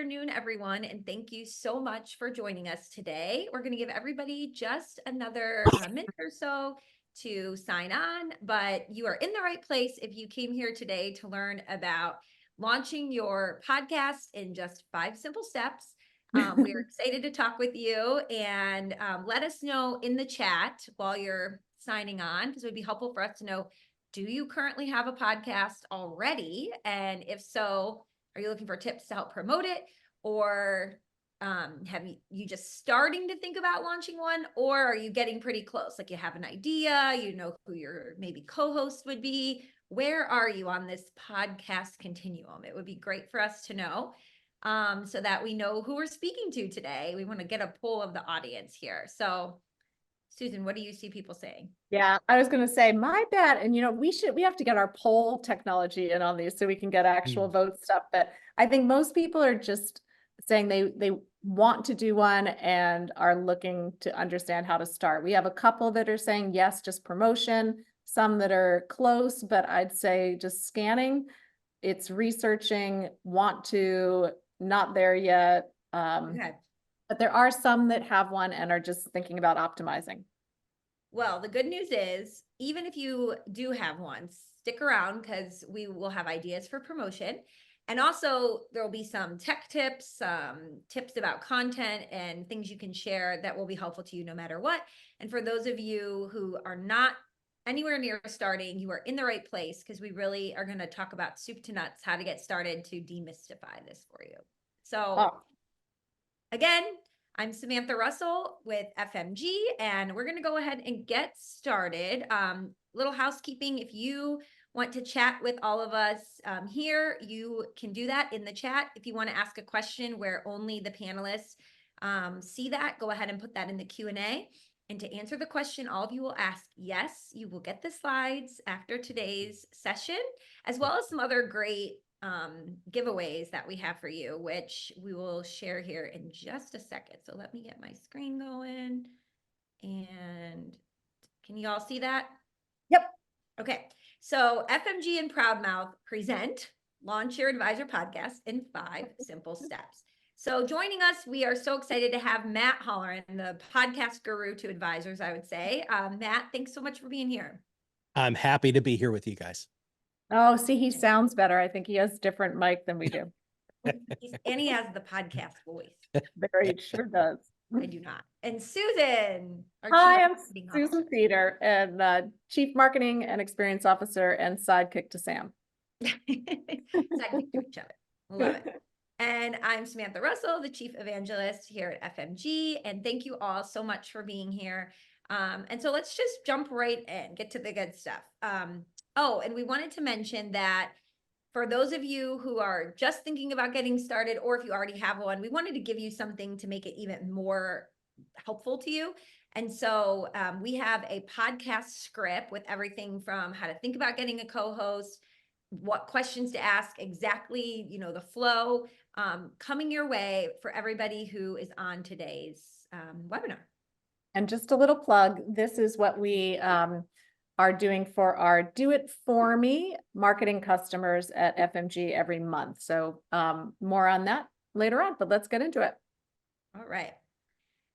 afternoon, everyone, and thank you so much for joining us today. We're going to give everybody just another minute or so to sign on, but you are in the right place if you came here today to learn about launching your podcast in just 5 simple steps. We are excited to talk with you, and let us know in the chat while you're signing on, because it would be helpful for us to know, do you currently have a podcast already? And if so, are you looking for tips to help promote it? Or have you just starting to think about launching one? Or are you getting pretty close? Like you have an idea, you know who your maybe co-host would be. Where are you on this podcast continuum? It would be great for us to know so that we know who we're speaking to today. We want to get a poll of the audience here. So Susan, what do you see people saying? Yeah, I was going to say my bad. And, we have to get our poll technology in on these so we can get actual vote stuff. But I think most people are just saying they want to do one and are looking to understand how to start. We have a couple that are saying, yes, just promotion, some that are close, but I'd say just scanning. It's researching, want to, not there yet. Okay. But there are some that have one and are just thinking about optimizing. Well, the good news is, even if you do have one, stick around because we will have ideas for promotion. And also there will be some tech tips, tips about content and things you can share that will be helpful to you no matter what. And for those of you who are not anywhere near starting, you are in the right place because we really are going to talk about soup to nuts, how to get started to demystify this for you. So again, I'm Samantha Russell with FMG, and we're going to go ahead and get started. Little housekeeping, if you want to chat with all of us here, you can do that in the chat. If you want to ask a question where only the panelists see that, go ahead and put that in the Q&A. And to answer the question, all of you will ask yes. You will get the slides after today's session, as well as some other great giveaways that we have for you, which we will share here in just a second. So let me get my screen going. And can you all see that? Yep. Okay. So FMG and ProudMouth present Launch Your Advisor podcast in 5 simple steps. So joining us, we are so excited to have Matt Halloran, the podcast guru to advisors, I would say. Matt, thanks so much for being here. I'm happy to be here with you guys. Oh, see, he sounds better. I think he has different mic than we do. And he has the podcast voice. Very sure does. I do not. And Susan. Hi, I'm Susan Theder, and Chief Marketing and Experience Officer and sidekick to Sam. Sidekick to each other. Love it. And I'm Samantha Russell, the Chief Evangelist here at FMG. And thank you all so much for being here. And so let's just jump right in, get to the good stuff. Oh, and we wanted to mention that for those of you who are just thinking about getting started, or if you already have one, we wanted to give you something to make it even more helpful to you. And so we have a podcast script with everything from how to think about getting a co-host, what questions to ask, exactly, the flow coming your way for everybody who is on today's webinar. And just a little plug, this is what we are doing for our Do It For Me marketing customers at FMG every month. So more on that later on, but let's get into it. All right.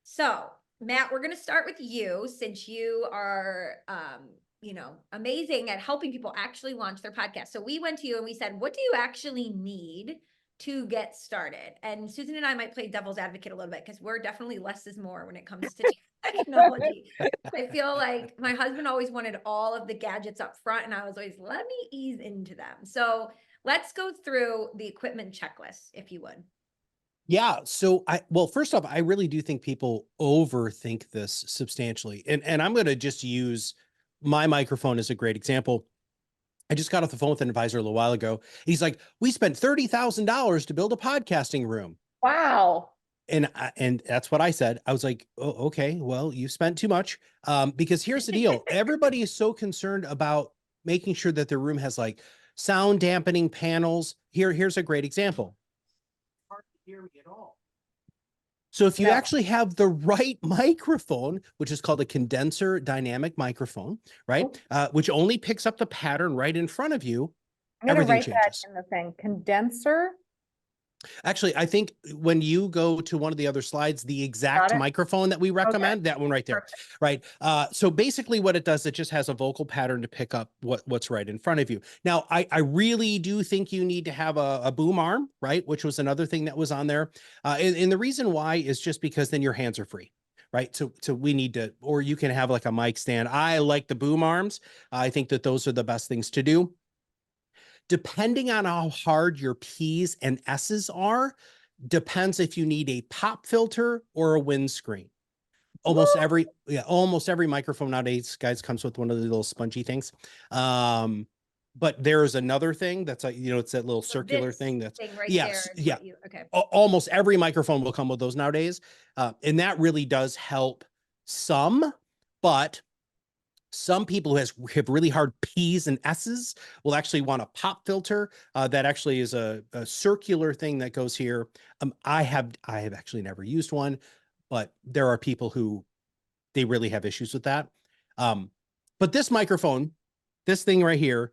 So Matt, we're going to start with you since you are, amazing at helping people actually launch their podcast. So we went to you and we said, what do you actually need to get started? And Susan and I might play devil's advocate a little bit because we're definitely less is more when it comes to technology. I feel like my husband always wanted all of the gadgets up front, and I was always, let me ease into them. So let's go through the equipment checklist, if you would. Yeah. So first off, I really do think people overthink this substantially. And I'm going to just use my microphone as a great example. I just got off the phone with an advisor a little while ago. He's like, we spent $30,000 to build a podcasting room. Wow. And that's what I said. I was like, oh, okay, well, you spent too much. Because here's the deal. Everybody is so concerned about making sure that their room has like sound dampening panels. Here's a great example. Hard to hear me at all. So if you actually have the right microphone, which is called a condenser dynamic microphone, right? Which only picks up the pattern right in front of you, I'm going to everything write changes. that in the thing. Condenser Actually, I think when you go to one of the other slides, the Got exact it? microphone that we recommend, that one right there, Perfect. right? So basically what it does, it just has a vocal pattern to pick up what's right in front of you. Now, I really do think you need to have a boom arm, right? Which was another thing that was on there. And the reason why is just because then your hands are free. Right. So we need to, or you can have like a mic stand. I like the boom arms. I think that those are the best things to do. Depending on how hard your P's and S's are, depends if you need a pop filter or a windscreen. Almost every microphone nowadays, guys, comes with one of the little spongy things. But there's another thing that's like, it's that little So circular this thing that's, thing right yes, there is yeah. what you, okay. Almost every microphone will come with those nowadays. And that really does help some, but some people who have really hard P's and S's will actually want a pop filter. That actually is a circular thing that goes here. I have actually never used one, but there are people who they really have issues with that. But this microphone, this thing right here,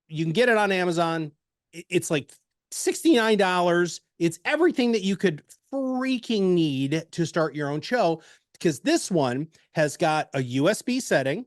you can get it on Amazon. It's like $69. It's everything that you could freaking need to start your own show, because this one has got a USB setting.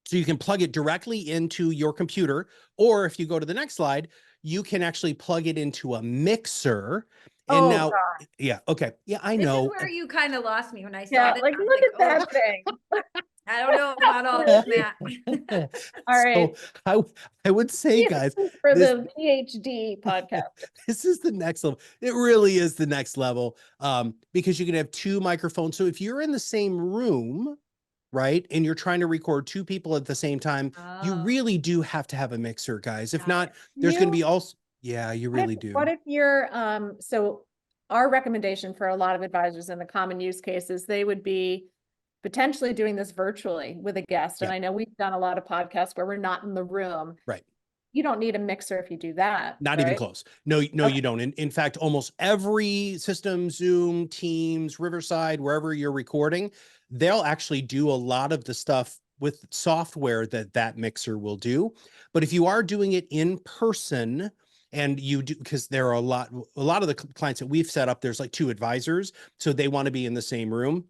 So you can plug it directly into your computer, or if you go to the next slide, you can actually plug it into a mixer. And Oh, now, God. yeah, okay. Yeah, I This is know. where you kind of lost me when I saw Yeah, this. like, I was look like, at that oh, thing. I don't know about all this, Matt. All right. So I would say, guys, For this the PhD podcast. this is the next level. It really is the next level. Because you can have two microphones. So if you're in the same room, right, and you're trying to record two people at the same time, you Oh, really do have to have a mixer, guys. If got not, it. there's going to You, be also, yeah, you really what do. if you're, so our recommendation for a lot of advisors in the common use cases, they would be potentially doing this virtually with a guest. And Yeah, I know we've done a lot of podcasts where we're not in the room. right. You don't need a mixer if you do that, Not even right? close. No, Okay. you don't. In fact, almost every system, Zoom, Teams, Riverside, wherever you're recording, they'll actually do a lot of the stuff with software that mixer will do. But if you are doing it in person, and you do, because there are a lot of the clients that we've set up, there's like two advisors, so they want to be in the same room.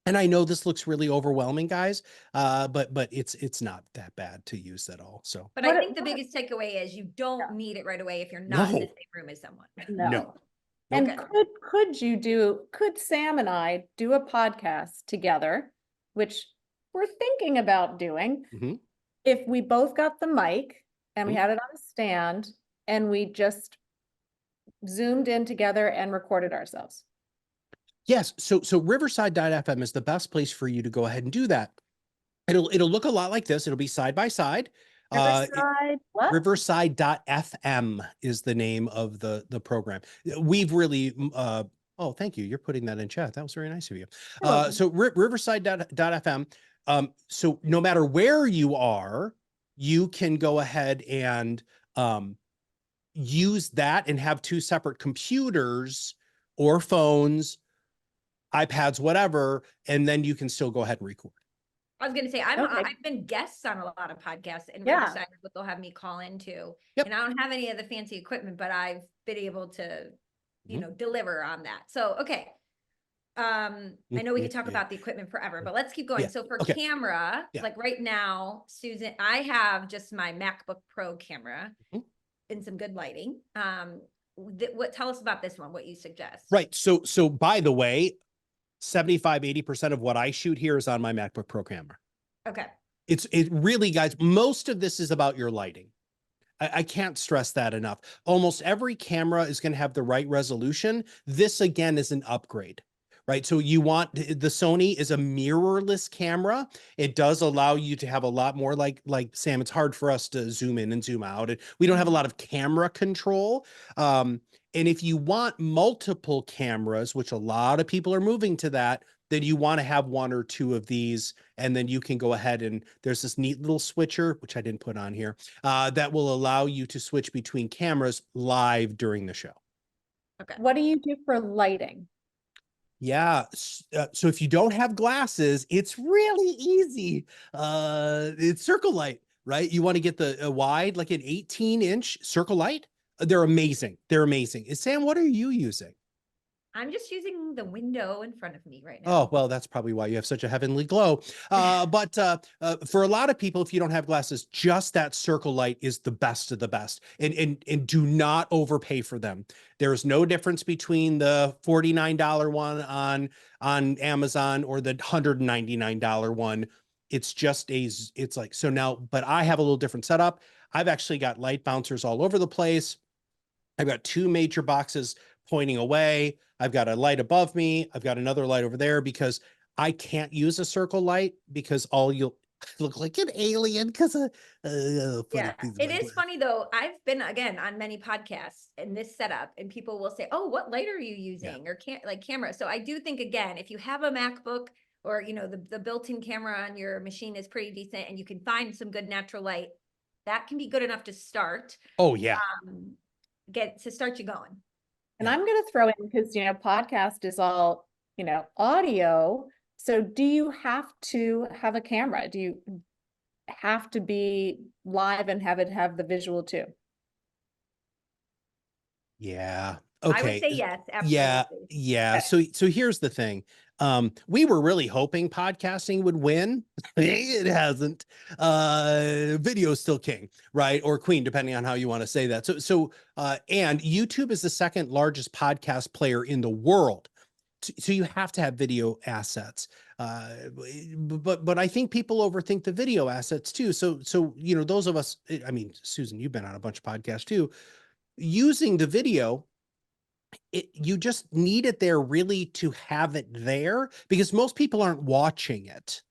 And I know this looks really overwhelming, guys, but it's not that bad to use at all. So But I think the biggest takeaway is you don't need it right away if you're not in the no, same room as someone. No. no. And Okay. could Sam and I do a podcast together, which we're thinking about doing, Mhm. if we both got the mic and we Mhm. had it on a stand and we just zoomed in together and recorded ourselves? Yes. So Riverside.fm is the best place for you to go ahead and do that. It'll look a lot like this. It'll be side by side. Riverside, what? Riverside.fm is the name of the program. We've really oh, thank you. You're putting that in chat. That was very nice of you. You're welcome. So Riverside.fm. So no matter where you are, you can go ahead and use that and have two separate computers or phones, iPads, whatever, and then you can still go ahead and record. I was gonna say, Okay. I've been guests on a lot of podcasts in Yeah. Riverside, but they'll have me call into. Yep. And I don't have any of the fancy equipment, but I've been able to, Mhm. deliver on that. So, okay. I know we could talk Yeah. about the equipment forever, but let's keep going. Yeah. So for Okay. camera, Yeah. like right now, Susan, I have just my MacBook Pro camera Mhm. and some good lighting. Tell us about this one, what you suggest. Right. So by the way, 75-80% of what I shoot here is on my MacBook Pro camera. Okay. It really, guys, most of this is about your lighting. I can't stress that enough. Almost every camera is going to have the right resolution. This again is an upgrade, right? So you want the Sony is a mirrorless camera. It does allow you to have a lot more like Sam, it's hard for us to zoom in and zoom out. And we don't have a lot of camera control. And if you want multiple cameras, which a lot of people are moving to that, then you want to have one or two of these, and then you can go ahead and there's this neat little switcher, which I didn't put on here, that will allow you to switch between cameras live during the show. Okay. What do you do for lighting? Yeah. So if you don't have glasses, it's really easy. It's circle light, right? You want to get the wide, like an 18-inch circle light. They're amazing. They're amazing. Sam, what are you using? I'm just using the window in front of me right now. Oh, well, that's probably why you have such a heavenly glow. But for a lot of people, if you don't have glasses, just that circle light is the best of the best. And do not overpay for them. There's no difference between the $49 one on Amazon or the $199 one. It's just it's like, so now, but I have a little different setup. I've actually got light bouncers all over the place. I've got two major boxes pointing away. I've got a light above me. I've got another light over there because I can't use a circle light because you'll look like an alien because of Yeah, it is funny though. I've been again on many podcasts in this setup, and people will say, "Oh, what light are you using?" Or can't like camera. So I do think again, if you have a MacBook or the built-in camera on your machine is pretty decent, and you can find some good natural light, that can be good enough to start. Oh yeah, start you going. And I'm going to throw in, because, podcast is all, audio. So do you have to have a camera? Do you have to be live and have the visual too? Yeah. I would Okay. say yes, absolutely. Yeah. Okay. So here's the thing. We were really hoping podcasting would win. It hasn't. Video is still king, right? Or queen, depending on how you want to say that. And YouTube is the second largest podcast player in the world. So you have to have video assets. But I think people overthink the video assets too. So those of us, I mean, Susan, you've been on a bunch of podcasts too. Using the video, you just need it there really to have it there, because most people aren't watching it.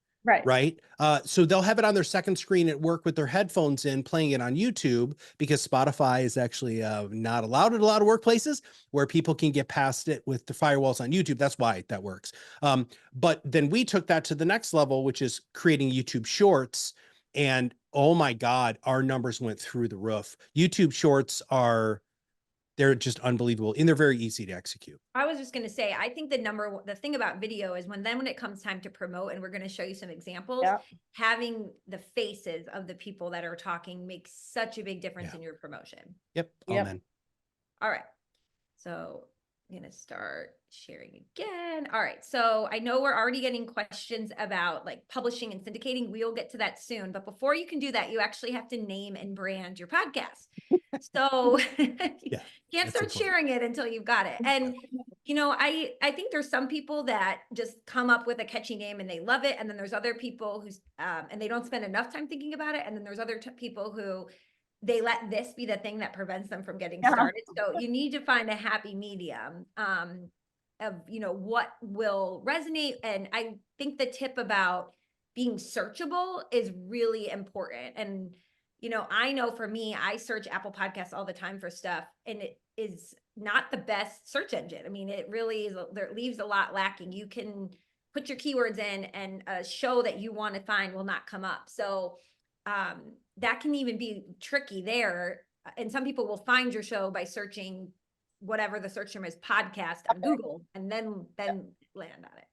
Right. So they'll have it on their second screen at work with their headphones in, playing it on YouTube, because Spotify is actually not allowed at a lot of workplaces where people can get past it with the firewalls on YouTube. That's why that works. But then we took that to the next level, which is creating YouTube Shorts. And oh my God, our numbers went through the roof. YouTube Shorts they're just unbelievable, and they're very easy to execute. I was just going to say, I think the thing about video is when it comes time to promote, and we're going to show you some examples, having the faces of the people that are talking makes such a big difference in your promotion. Yep. Amen. All right. So I'm going to start sharing again. All right. So I know we're already getting questions about like publishing and syndicating. We'll get to that soon. But before you can do that, you actually have to name and brand your podcast. So can't start sharing it until you've got it. And, I think there's some people that just come up with a catchy name and they love it. And then there's other people who's, and they don't spend enough time thinking about it. And then there's other people who they let this be the thing that prevents them from getting started. So you need to find a happy medium of, what will resonate. And I think the tip about being searchable is really important. And I know for me, I search Apple Podcasts all the time for stuff, and it is not the best search engine. I mean, it really is, there leaves a lot lacking. You can put your keywords in and a show that you want to find will not come up. So that can even be tricky there. And some people will find your show by searching whatever the search term is, podcast on Google, and then land on it.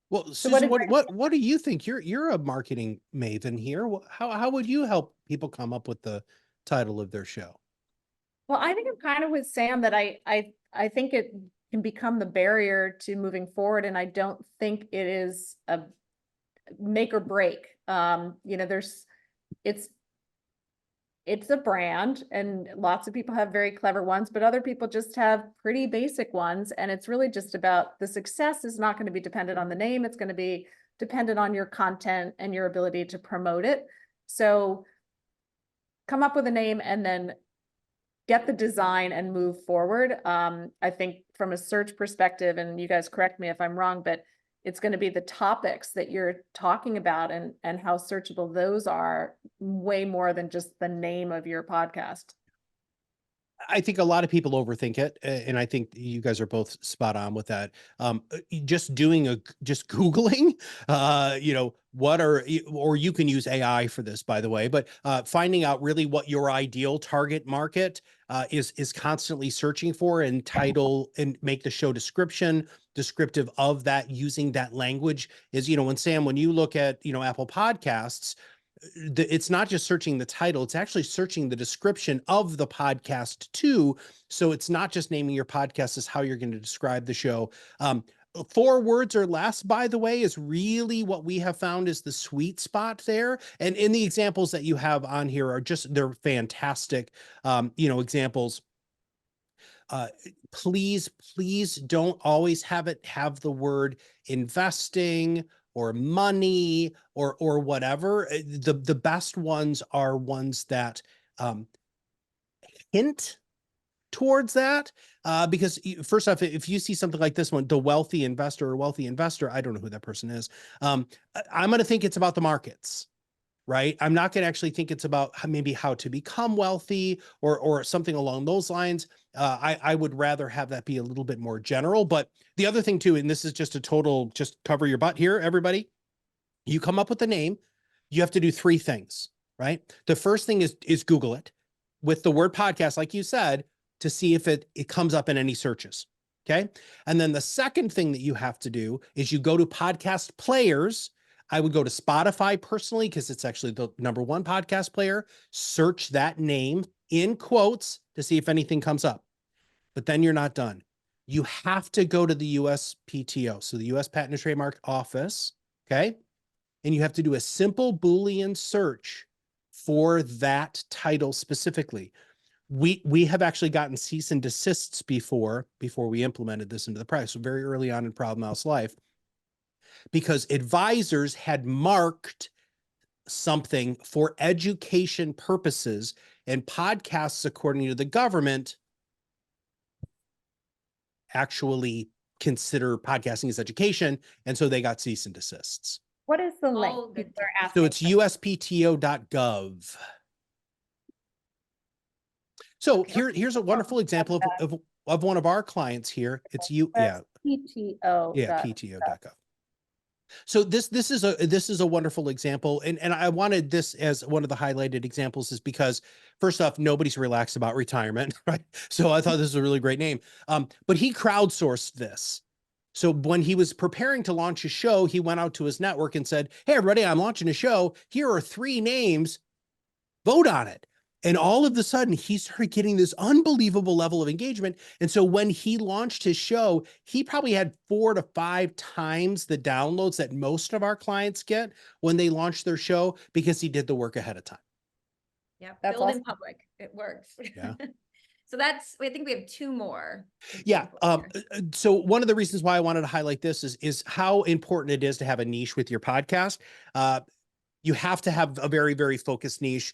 Well, Susan, what do you think? You're a marketing maven here. How would you help people come up with the title of their show? Well, I think I'm kind of with Sam that I think it can become the barrier to moving forward, and I don't think it is a make or break. It's a brand, and lots of people have very clever ones, but other people just have pretty basic ones. And it's really just about the success is not going to be dependent on the name. It's going to be dependent on your content and your ability to promote it. So come up with a name and then get the design and move forward. I think from a search perspective, and you guys correct me if I'm wrong, but it's going to be the topics that you're talking about and how searchable those are, way more than just the name of your podcast. I think a lot of people overthink it, and I think you guys are both spot on with that. Just Googling, or you can use AI for this, by the way, but finding out really what your ideal target market is constantly searching for, and title and make the show descriptive of that, using that language is, when you look at, Apple Podcasts, it's not just searching the title, it's actually searching the description of the podcast too. So it's not just naming your podcast, is how you're going to describe the show. 4 words or less, by the way, is really what we have found is the sweet spot there. And in the examples that you have on here are just, they're fantastic, examples. Please don't always have the word investing or money or whatever. The best ones are ones that hint towards that, because first off, if you see something like this one, the wealthy investor or wealthy investor, I don't know who that person is. I'm going to think it's about the markets. Right? I'm not going to actually think it's about maybe how to become wealthy or something along those lines. I would rather have that be a little bit more general. But the other thing too, and this is just a total, just cover your butt here, everybody. You come up with a name, you have to do 3 things, right? The first thing is Google it with the word podcast, like you said, to see if it comes up in any searches. Okay. And then the second thing that you have to do is you go to podcast players. I would go to Spotify personally, because it's actually the #1 podcast player. Search that name in quotes to see if anything comes up. But then you're not done. You have to go to the USPTO, so the US Patent and Trademark Office, okay? And you have to do a simple Boolean search for that title specifically. We have actually gotten cease and desists before we implemented this into the price. So very early on in ProudMouth's life, because advisors had marked something for education purposes, and podcasts, according to the government, actually consider podcasting as education. And so they got cease and desists. What is the link? All good People are tips. So asking. it's uspto.gov. So Okay. here's a wonderful example of one of our clients here. It's PTO.gov. So this is a wonderful example, and I wanted this as one of the highlighted examples, is because first off, nobody's relaxed about retirement, right? So I thought this was a really great name. But he crowdsourced this. So when he was preparing to launch a show, he went out to his network and said, "Hey, everybody, I'm launching a show. Here are 3 names. Vote on it." And all of a sudden, he started getting this unbelievable level of engagement. And so when he launched his show, he probably had 4 to 5 times the downloads that most of our clients get when they launch their show, because he did the work ahead of time. Yeah, That's build in awesome. public. It works. Yeah. So I think we have 2 more. Yeah. examples here. So one of the reasons why I wanted to highlight this is how important it is to have a niche with your podcast. You have to have a very, very focused niche.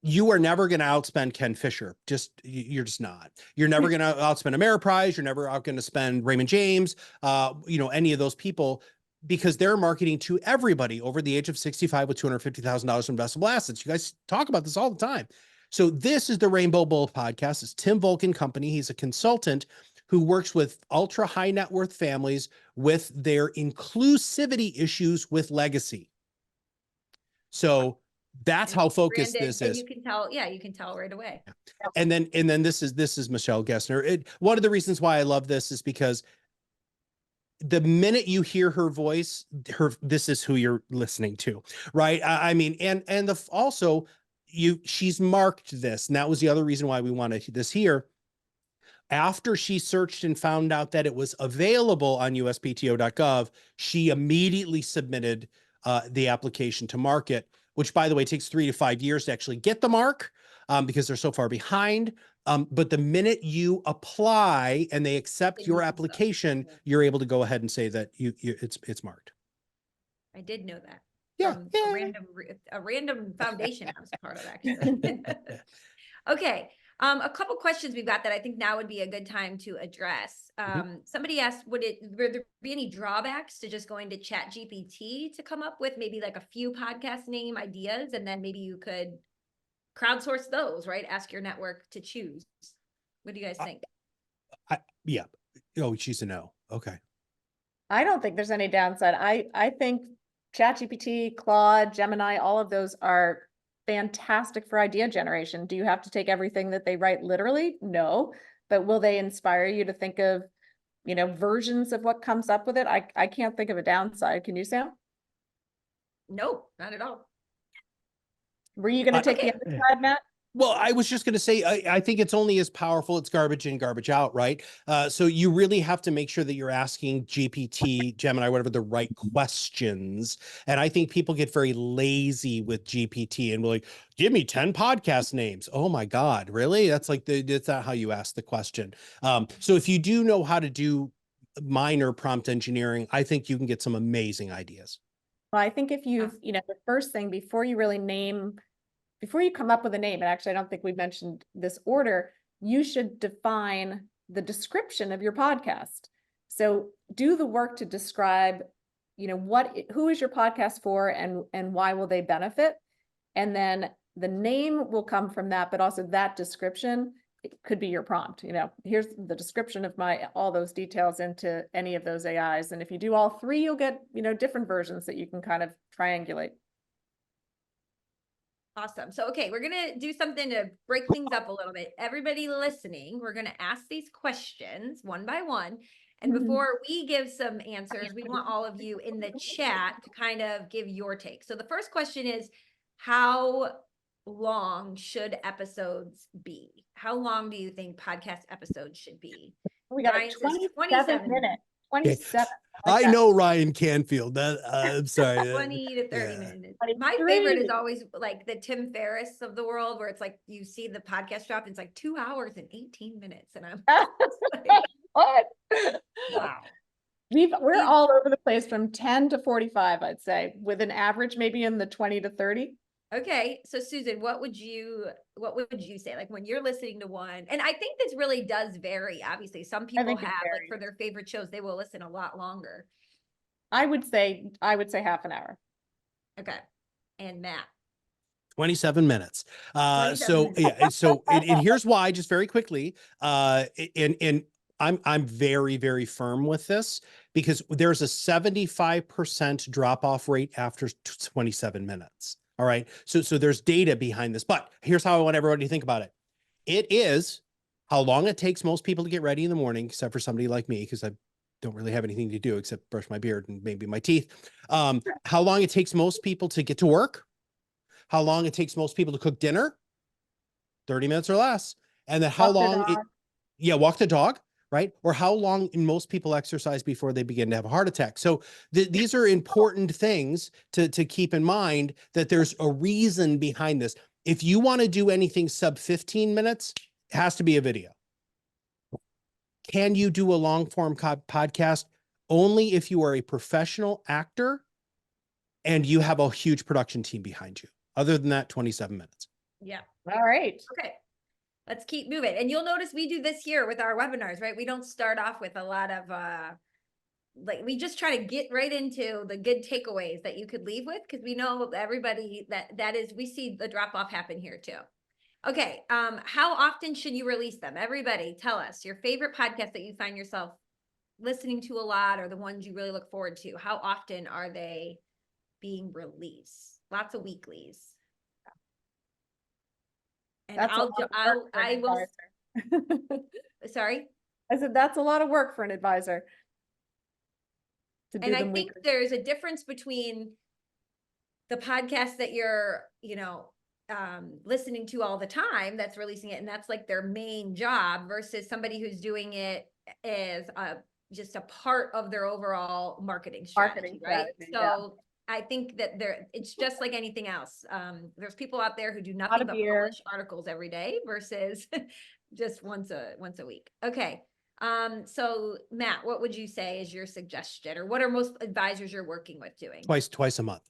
You are never going to outspend Ken Fisher. You're just not. You're never going to outspend Ameriprise. You're never out going to spend Raymond James, any of those people, because they're marketing to everybody over the age of 65 with $250,000 in investable assets. You guys talk about this all the time. So this is the Rainbow Bull podcast. It's Tim Vulcan Company. He's a consultant who works with ultra high net worth families with their inclusivity issues with legacy. So that's how focused Branded, this and is. you can tell right away. And then this is Michelle Gessner. One of the reasons why I love this is because the minute you hear her voice, this is who you're listening to, right? I mean, also she's marked this, and that was the other reason why we wanted this here. After she searched and found out that it was available on uspto.gov, she immediately submitted the application to market, which, by the way, takes 3 to 5 years to actually get the mark, because they're so far behind. But the minute you apply and they accept They your know stuff. application, Yeah. you're able to go ahead and say that it's marked. I did know that. Yeah. From Yeah. a random foundation I was a part of, actually. Okay. A couple questions we've got that I think now would be a good time to address. Somebody asked, would there be any drawbacks to just going to ChatGPT to come up with maybe like a few podcast name ideas, and then maybe you could crowdsource those, right? Ask your network to choose. What do you guys think? Yeah. Oh, she's a no. Okay. I don't think there's any downside. I think ChatGPT, Claude, Gemini, all of those are fantastic for idea generation. Do you have to take everything that they write literally? No, but will they inspire you to think of, versions of what comes up with it? I can't think of a downside. Can you, Sam? No, not at all. Were you going to take okay. the other side, Matt? Well, I was just going to say, I think it's only as powerful. It's garbage in, garbage out, right? So you really have to make sure that you're asking GPT, Gemini, whatever, the right questions. And I think people get very lazy with GPT and will like, give me 10 podcast names. Oh my God, really? That's like, that's not how you ask the question. So if you do know how to do minor prompt engineering, I think you can get some amazing ideas. Well, I think if you've, you know, the first thing before you really before you come up with a name, and actually I don't think we've mentioned this order, you should define the description of your podcast. So do the work to describe, you know, who is your podcast for and why will they benefit? And then the name will come from that, but also that description, it could be your prompt. You know, here's the description of all those details into any of those AIs. And if you do all three, you'll get, you know, different versions that you can kind of triangulate. Awesome. So, okay, we're going to do something to break things up a little bit. Everybody listening, we're going to ask these questions one by one. And before we give some answers, we want all of you in the chat to kind of give your take. So the first question is, how long should episodes be? How long do you think podcast episodes should be? We got Ryan a says 27 minutes. 27. I know Ryan Canfield. I'm sorry. 20 to 30 minutes. My 23. favorite is always like the Tim Ferriss of the world, where it's like you see the podcast drop, and it's like 2 hours and 18 minutes. And I'm like, What? wow. We're all over the place from 10 to 45, I'd say, with an average maybe in the 20 to 30. Okay. So Susan, what would you say? Like when you're listening to one, and I think this really does vary. Obviously, some people have like for their favorite shows, they will listen a lot longer. I would say half an hour. Okay. And Matt. 27 minutes. 27 So minutes. yeah, so and here's why, just very quickly. And I'm very, very firm with this because there's a 75% drop off rate after 27 minutes. All right. So there's data behind this, but here's how I want everybody to think about it. It is how long it takes most people to get ready in the morning, except for somebody like me, because I don't really have anything to do except brush my beard and maybe my teeth. How long it takes most people to get to work, how long it takes most people to cook dinner, 30 minutes or less. And then how long walk the dog, right? Or how long most people exercise before they begin to have a heart attack. So these are important things to keep in mind, that there's a reason behind this. If you want to do anything sub 15 minutes, it has to be a video. Can you do a long form podcast? Only if you are a professional actor and you have a huge production team behind you. Other than that, 27 minutes. Yeah. All right. Okay. Let's keep moving. And you'll notice we do this here with our webinars, right? We don't start off with a lot of, like, we just try to get right into the good takeaways that you could leave with, because we know everybody we see the drop off happen here too. Okay. How often should you release them? Everybody tell us your favorite podcast that you find yourself listening to a lot, or the ones you really look forward to. How often are they being released? Lots of weeklies. And I will. Sorry. I said, that's a lot of work for an advisor. And I think there's a difference between the podcast that you're, listening to all the time, that's releasing it, and that's like their main job, versus somebody who's doing it as just a part of their overall marketing strategy, right? So I think that it's just like anything else. There's people out there who do nothing but publish articles every day versus just once a week. Okay. So Matt, what would you say is your suggestion, or what are most advisors you're working with doing? Twice a month.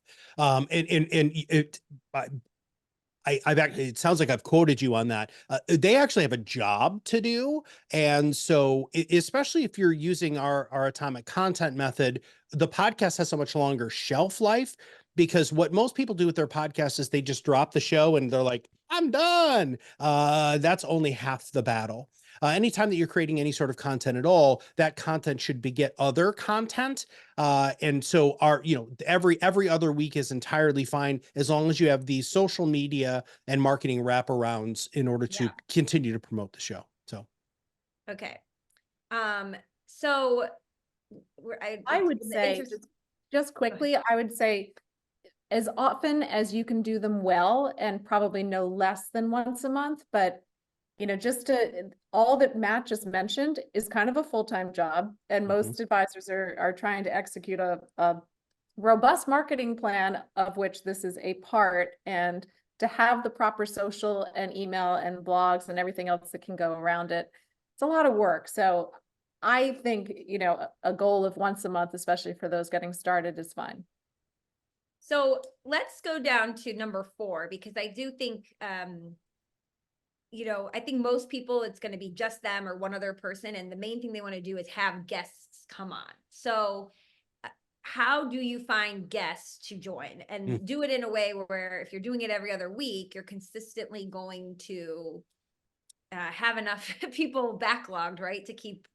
I've actually, it sounds like I've quoted you on that. They actually have a job to do. And so especially if you're using our atomic content method, the podcast has so much longer shelf life, because what most people do with their podcast is they just drop the show and they're like, I'm done. That's only half the battle. Anytime that you're creating any sort of content at all, that content should beget other content. And so every other week is entirely fine, as long as you have these social media and marketing wraparounds in order to continue to promote the show. So. Okay. So I would say, just quickly, I would say as often as you can do them well, and probably no less than once a month, but all that Matt just mentioned is kind of a full-time job, and most advisors are trying to execute a robust marketing plan, of which this is a part, and to have the proper social and email and blogs and everything else that can go around it. It's a lot of work. So I think, a goal of once a month, especially for those getting started, is fine. So let's go down to number 4, because I do think, I think most people, it's going to be just them or one other person. And the main thing they want to do is have guests come on. So how do you find guests to join, and do it in a way where if you're doing it every other week, you're consistently going to have enough people backlogged, right? To keep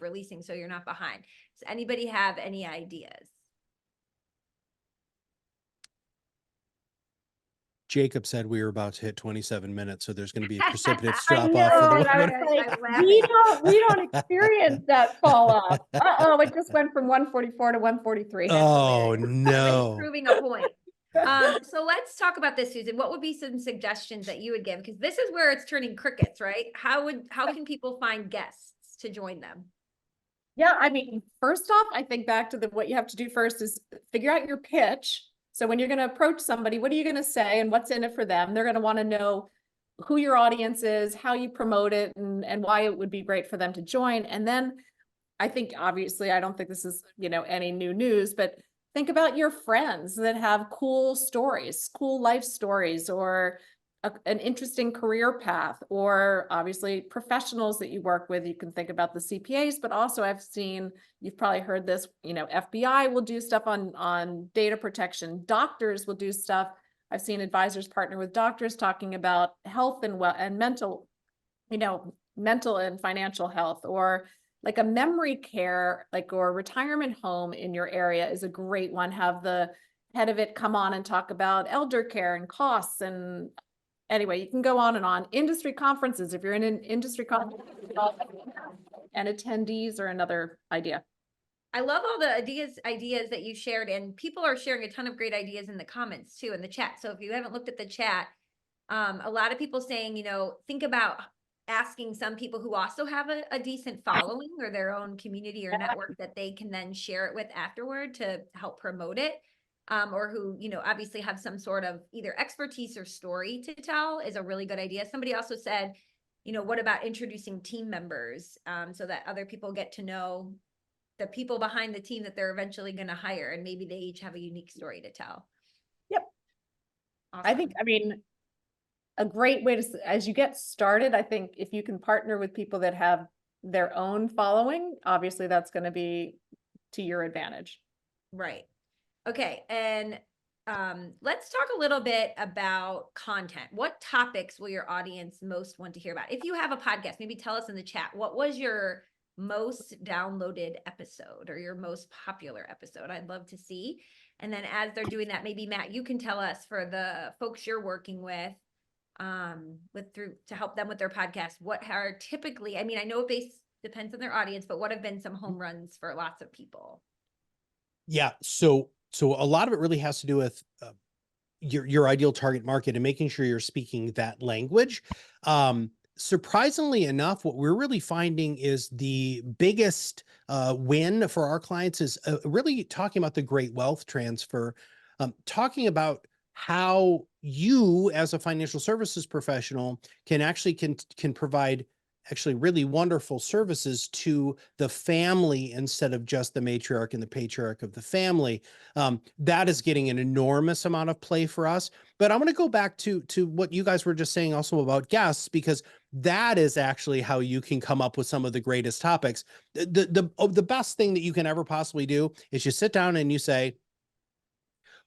releasing, so you're not behind. Does anybody have any ideas? Jacob said we were about to hit 27 minutes, so there's going to be a precipitous I drop know, off. and I was like, we don't experience that fall off. Uh-oh, it just went from 144 to 143. Oh no. Proving a point. So let's talk about this, Susan. What would be some suggestions that you would give? Because this is where it's turning crickets, right? How can people find guests to join them? Yeah, I mean, first off, I think back to what you have to do first is figure out your pitch. So when you're going to approach somebody, what are you going to say and what's in it for them? They're going to want to know who your audience is, how you promote it, and why it would be great for them to join. And then I think, obviously, I don't think this is, any new news, but think about your friends that have cool stories, cool life stories, or an interesting career path, or obviously professionals that you work with. You can think about the CPAs, but also you've probably heard this, FBI will do stuff on data protection. Doctors will do stuff. I've seen advisors partner with doctors talking about health and mental and financial health, or like a memory care, or retirement home in your area is a great one. Have the head of it come on and talk about elder care and costs. And anyway, you can go on and on. Industry conferences, if you're in an industry conference, and attendees are another idea. I love all the ideas that you shared, and people are sharing a ton of great ideas in the comments too, in the chat. So if you haven't looked at the chat, a lot of people saying, think about asking some people who also have a decent following or their own community or network that they can then share it with afterward to help promote it. Or who, obviously have some sort of either expertise or story to tell, is a really good idea. Somebody also said, what about introducing team members, so that other people get to know the people behind the team that they're eventually going to hire, and maybe they each have a unique story to tell. Yep. Awesome. I mean, a great way as you get started, I think if you can partner with people that have their own following, obviously that's going to be to your advantage. Right. Okay. And let's talk a little bit about content. What topics will your audience most want to hear about? If you have a podcast, maybe tell us in the chat, what was your most downloaded episode or your most popular episode? I'd love to see. And then as they're doing that, maybe Matt, you can tell us, for the folks you're working with to help them with their podcast, what are typically, I mean, I know it depends on their audience, but what have been some home runs for lots of people? Yeah. So a lot of it really has to do with your ideal target market and making sure you're speaking that language. Surprisingly enough, what we're really finding is the biggest win for our clients is really talking about the great wealth transfer, talking about how you as a financial services professional can provide actually really wonderful services to the family instead of just the matriarch and the patriarch of the family. That is getting an enormous amount of play for us. But I'm going to go back to what you guys were just saying also about guests, because that is actually how you can come up with some of the greatest topics. The best thing that you can ever possibly do is you sit down and you say,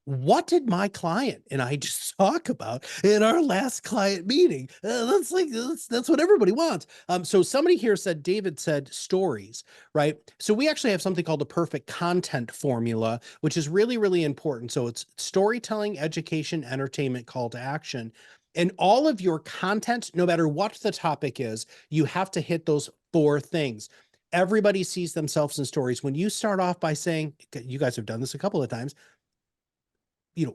what did my client and I just talk about in our last client meeting? That's what everybody wants. So somebody here said, David said stories, right? So we actually have something called the perfect content formula, which is really, really important. So it's storytelling, education, entertainment, call to action. And all of your content, no matter what the topic is, you have to hit those 4 things. Everybody sees themselves in stories. When you start off by saying, you guys have done this a couple of times,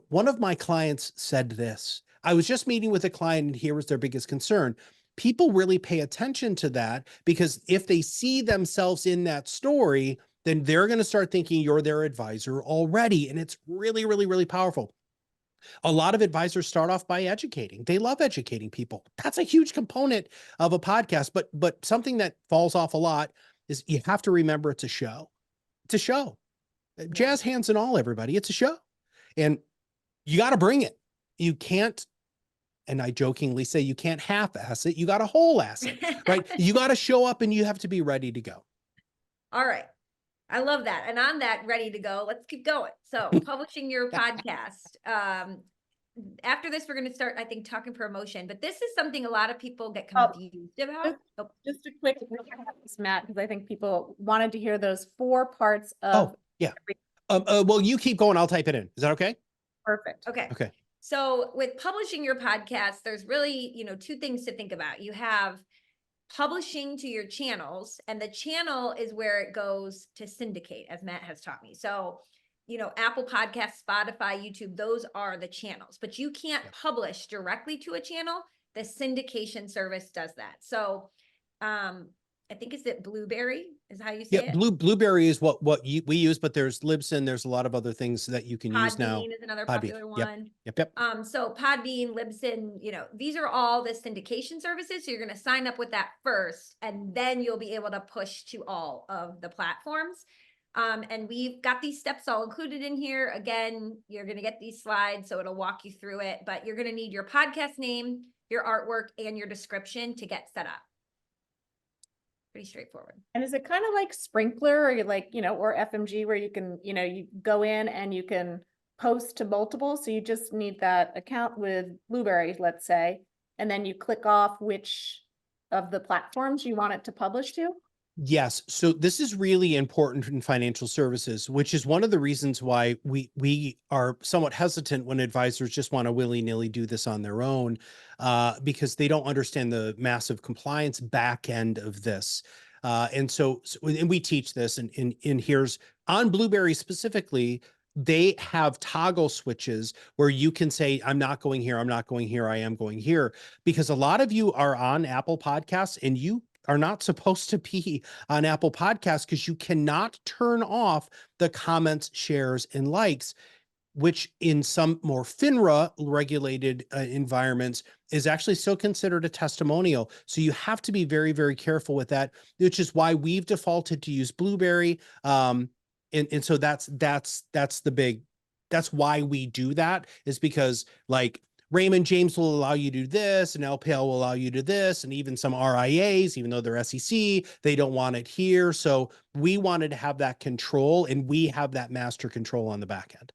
one of my clients said this. I was just meeting with a client and here was their biggest concern. People really pay attention to that because if they see themselves in that story, then they're going to start thinking you're their advisor already. And it's really, really, really powerful. A lot of advisors start off by educating. They love educating people. That's a huge component of a podcast. But something that falls off a lot is you have to remember it's a show. It's a show. Jazz hands and all, everybody. It's a show. And you got to bring it. You can't, and I jokingly say you can't half-ass it. You got to whole-ass it, right? You got to show up and you have to be ready to go. All right. I love that. And on that, ready to go, let's keep going. So publishing your podcast. After this, we're going to start, I think, talking promotion, but this is something a lot of people get confused about. Just a quick Matt, because I think people wanted to hear those 4 parts of. Oh, yeah. Well, you keep going. I'll type it in. Is that okay? Perfect. Okay. Okay. So with publishing your podcast, there's really, 2 things to think about. You have publishing to your channels, and the channel is where it goes to syndicate, as Matt has taught me. So, Apple Podcasts, Spotify, YouTube, those are the channels, but you can't publish directly to a channel. The syndication service does that. So, I think is it Blueberry is how you say it? Blueberry is what we use, but there's Libsyn. There's a lot of other things that you can use now. Podbean is another Podbean. popular one. Yep. So Podbean, Libsyn, these are all the syndication services. So you're going to sign up with that first, and then you'll be able to push to all of the platforms. And we've got these steps all included in here. Again, you're going to get these slides, so it'll walk you through it, but you're going to need your podcast name, your artwork, and your description to get set up. Pretty straightforward. And is it kind of like Sprinkler or or FMG where you can, you go in and you can post to multiple. So you just need that account with Blueberry, let's say, and then you click off which of the platforms you want it to publish to? Yes. So this is really important in financial services, which is one of the reasons why we are somewhat hesitant when advisors just want to willy-nilly do this on their own, because they don't understand the massive compliance back end of this. And we teach this, and here's on Blueberry specifically. They have toggle switches where you can say, I'm not going here, I'm not going here, I am going here, because a lot of you are on Apple Podcasts and you are not supposed to be on Apple Podcasts because you cannot turn off the comments, shares, and likes, which in some more FINRA regulated environments is actually still considered a testimonial. So you have to be very, very careful with that, which is why we've defaulted to use Blueberry. And so that's why we do that, is because Raymond James will allow you to do this, and LPL will allow you to do this, and even some RIAs, even though they're SEC, they don't want it here. So we wanted to have that control, and we have that master control on the back end.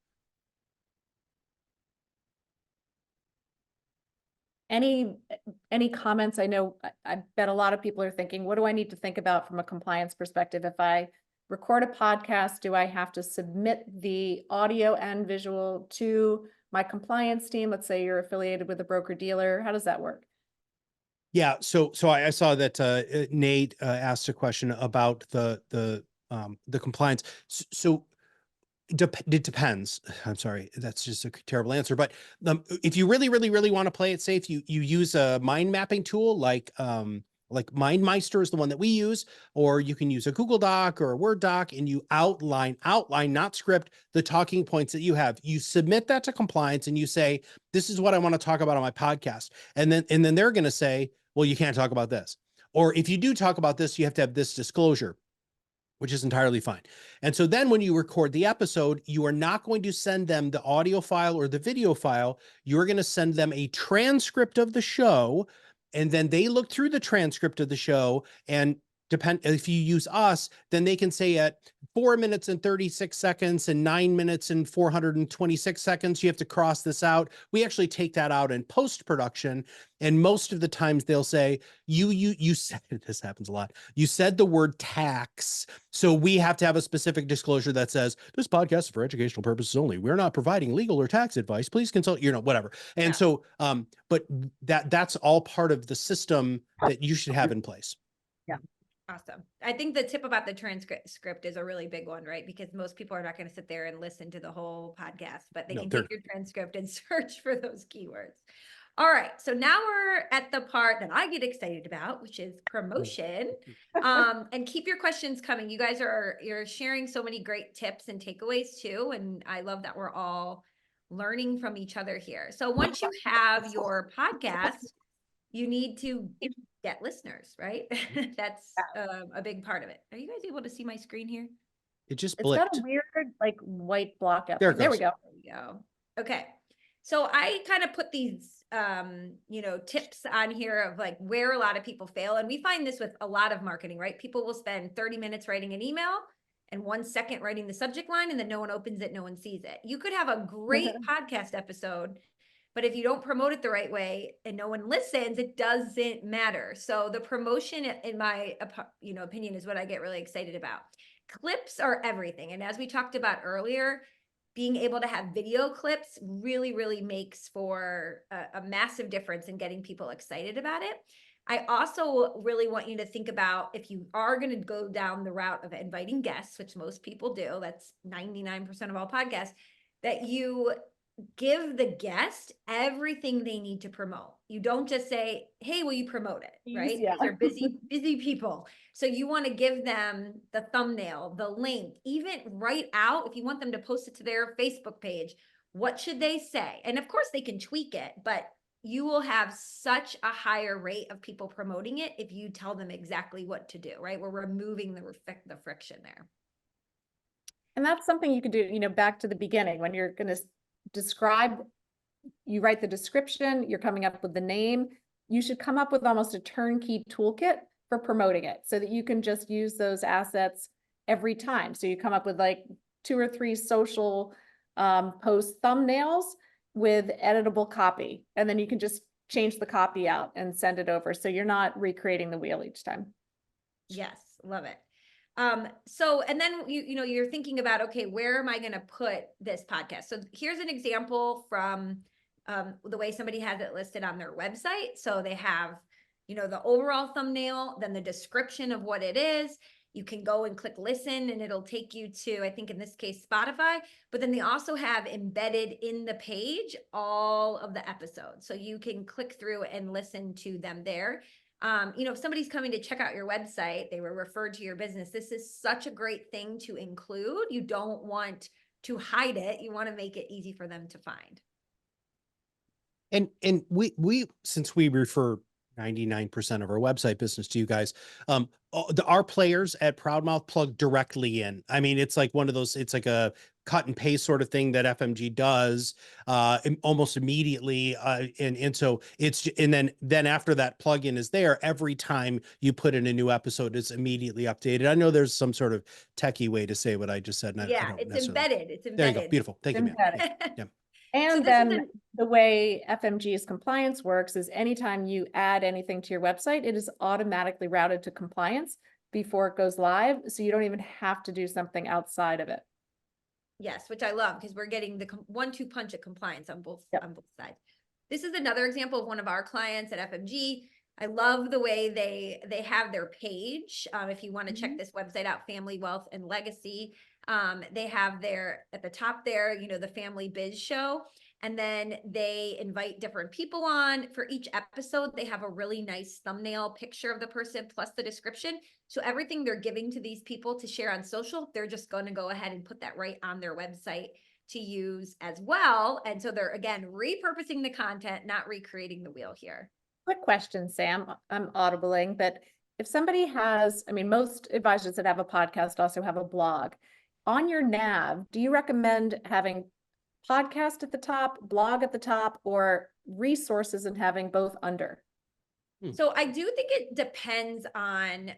Any comments? I know I bet a lot of people are thinking, what do I need to think about from a compliance perspective? If I record a podcast, do I have to submit the audio and visual to my compliance team? Let's say you're affiliated with a broker dealer. How does that work? Yeah. So I saw that Nate asked a question about the compliance. So it depends. I'm sorry, that's just a terrible answer. But if you really, really, really want to play it safe, you use a mind mapping tool like MindMeister is the one that we use, or you can use a Google Doc or a Word doc, and you outline, not script, the talking points that you have. You submit that to compliance and you say, this is what I want to talk about on my podcast. And then they're going to say, well, you can't talk about this. Or if you do talk about this, you have to have this disclosure, which is entirely fine. And so then when you record the episode, you are not going to send them the audio file or the video file. You're going to send them a transcript of the show. And then they look through the transcript of the show, and if you use us, then they can say at 4 minutes and 36 seconds and 9 minutes and 426 seconds, you have to cross this out. We actually take that out in post-production. And most of the times they'll say, you said, this happens a lot. You said the word tax. So we have to have a specific disclosure that says, this podcast is for educational purposes only. We're not providing legal or tax advice. Please consult, whatever. And so, but that's all part of the system that you should have in place. Yeah. Awesome. I think the tip about the transcript is a really big one, right? Because most people are not going to sit there and listen to the whole podcast, but they No, can they're- take your transcript and search for those keywords. All right. So now we're at the part that I get excited about, which is promotion. And keep your questions coming. You guys you're sharing so many great tips and takeaways too. And I love that we're all learning from each other here. So once you have your podcast, you need to get listeners, right? That's a big part of it. Are you guys able to see my screen here? It just It's got blipped. a weird like white block out There there. it There we goes. go. There we go. Okay. So I kind of put these, tips on here of like where a lot of people fail. And we find this with a lot of marketing, right? People will spend 30 minutes writing an email and 1 second writing the subject line, and then no one opens it, no one sees it. You could have a great podcast episode, but if you don't promote it the right way and no one listens, it doesn't matter. So the promotion, in my opinion, is what I get really excited about. Clips are everything. And as we talked about earlier, being able to have video clips really, really makes for a massive difference in getting people excited about it. I also really want you to think about, if you are going to go down the route of inviting guests, which most people do, that's 99% of all podcasts, that you give the guest everything they need to promote. You don't just say, hey, will you promote it? Right? Yeah. These are busy people. So you want to give them the thumbnail, the link, even write out, if you want them to post it to their Facebook page, what should they say? And of course they can tweak it, but you will have such a higher rate of people promoting it if you tell them exactly what to do, right? We're removing the friction there. And that's something you could do, back to the beginning when you're going to describe, you write the description, you're coming up with the name. You should come up with almost a turnkey toolkit for promoting it so that you can just use those assets every time. So you come up with like 2 or 3 social post thumbnails with editable copy, and then you can just change the copy out and send it over. So you're not recreating the wheel each time. Yes, love it. So, and then you're thinking about, okay, where am I going to put this podcast? So here's an example from the way somebody has it listed on their website. So they have, the overall thumbnail, then the description of what it is. You can go and click listen and it'll take you to, I think in this case, Spotify, but then they also have embedded in the page all of the episodes. So you can click through and listen to them there. If somebody's coming to check out your website, they were referred to your business. This is such a great thing to include. You don't want to hide it. You want to make it easy for them to find. And we since we refer 99% of our website business to you guys, our players at ProudMouth plug directly in. I mean, it's like one of those, it's like a cut and paste sort of thing that FMG does almost immediately. And so it's, and then after that plugin is there, every time you put in a new episode, it's immediately updated. I know there's some sort of techie way to say what I just said. And I don't It's necessarily... embedded. It's embedded. There you go. Beautiful. Thank you, ma'am. Yeah. And then the way FMG's compliance works is anytime you add anything to your website, it is automatically routed to compliance before it goes live. So you don't even have to do something outside of it. Yes, which I love because we're getting the 1-2 punch of compliance on both sides. This is another example of one of our clients at FMG. I love the way they have their page. If you want to check this website out, Family, Wealth, and Legacy, they have their, at the top there, the Family Biz Show. And then they invite different people on. For each episode, they have a really nice thumbnail picture of the person plus the description. So everything they're giving to these people to share on social, they're just going to go ahead and put that right on their website to use as well. And so they're, again, repurposing the content, not recreating the wheel here. Quick question, Sam. I'm audibling, but if somebody has, most advisors that have a podcast also have a blog. On your nav, do you recommend having podcast at the top, blog at the top, or resources and having both under? So I do think it depends on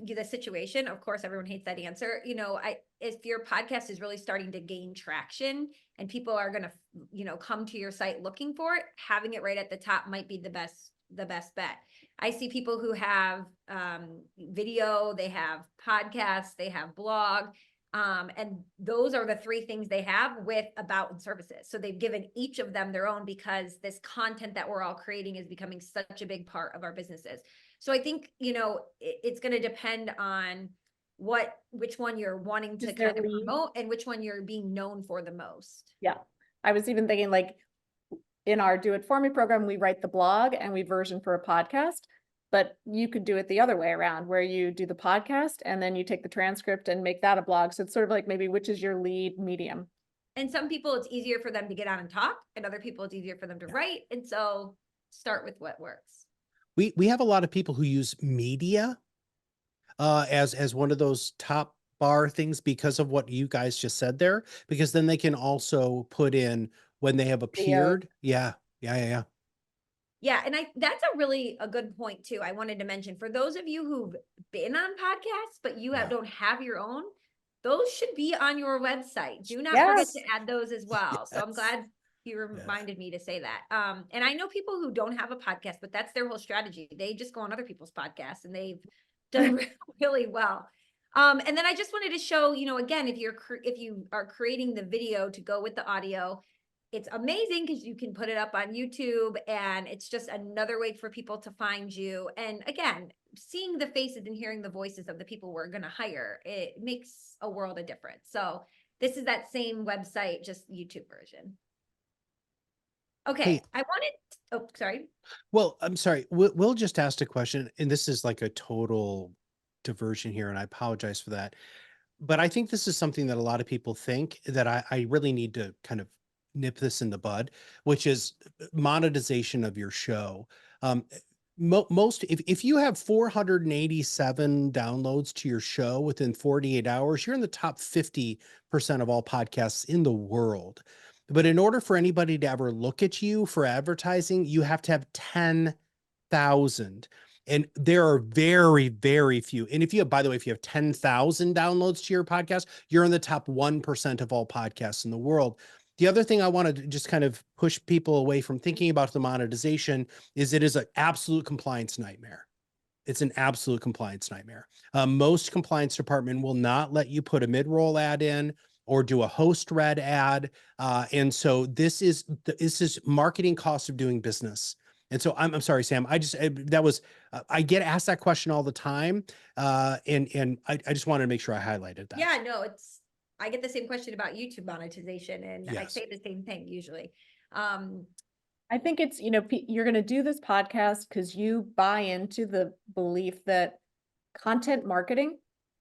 the situation. Of course, everyone hates that answer. If your podcast is really starting to gain traction and people are going to, come to your site looking for it, having it right at the top might be the best bet. I see people who have video, they have podcasts, they have blog. And those are the three things they have with about and services. So they've given each of them their own because this content that we're all creating is becoming such a big part of our businesses. So I think, it's going to depend on which one you're wanting to Is there kind of lead? promote and which one you're being known for the most. Yeah. I was even thinking like in our Do It For Me program, we write the blog and we version for a podcast, but you could do it the other way around where you do the podcast and then you take the transcript and make that a blog. So it's sort of like maybe which is your lead medium. And some people it's easier for them to get on and talk, and other people it's easier for them to write. And so start with what works. We have a lot of people who use media as one of those top bar things because of what you guys just said there, because then they can also put in when they have appeared. Yeah. Yeah, and that's a good point too. I wanted to mention for those of you who've been on podcasts, but you don't have your own, those should be on your website. Do not forget to add those as well. So I'm glad you reminded me to say that. And I know people who don't have a podcast, but that's their whole strategy. They just go on other people's podcasts and they've done really well. And then I just wanted to show, again, if you are creating the video to go with the audio, it's amazing because you can put it up on YouTube and it's just another way for people to find you. And again, seeing the faces and hearing the voices of the people we're going to hire, it makes a world of difference. So this is that same website, just YouTube version. Okay. Hey. Sorry. Well, I'm sorry. We'll just ask a question, and this is like a total diversion here, and I apologize for that. But I think this is something that a lot of people think that I really need to kind of nip this in the bud, which is monetization of your show. Most, if you have 487 downloads to your show within 48 hours, you're in the top 50% of all podcasts in the world. But in order for anybody to ever look at you for advertising, you have to have 10,000. And there are very, very few. And if you have, by the way, if you have 10,000 downloads to your podcast, you're in the top 1% of all podcasts in the world. The other thing I want to just kind of push people away from thinking about the monetization is it is an absolute compliance nightmare. It's an absolute compliance nightmare. Most compliance department will not let you put a mid-roll ad in or do a host read ad. And so this is marketing cost of doing business. And so I'm sorry, Sam, I get asked that question all the time. And I just wanted to make sure I highlighted that. Yeah, no, I get the same question about YouTube monetization and I say the same thing usually. I think it's, you're going to do this podcast because you buy into the belief that content marketing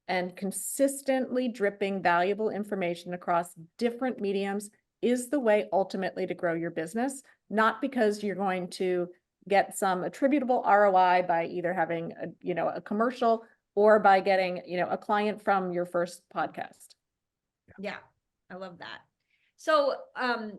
and consistently dripping valuable information across different mediums is the way ultimately to grow your business, not because you're going to get some attributable ROI by either having a commercial or by getting, a client from your first podcast. Yeah, I love that. So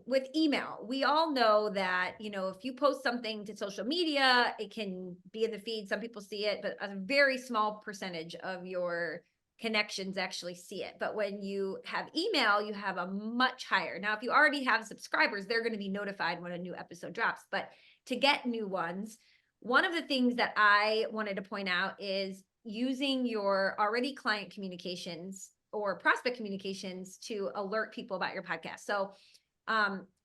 with email, we all know that, if you post something to social media, it can be in the feed. Some people see it, but a very small percentage of your connections actually see it. But when you have email, you have a much higher. Now, if you already have subscribers, they're going to be notified when a new episode drops. But to get new ones, one of the things that I wanted to point out is using your already client communications or prospect communications to alert people about your podcast. So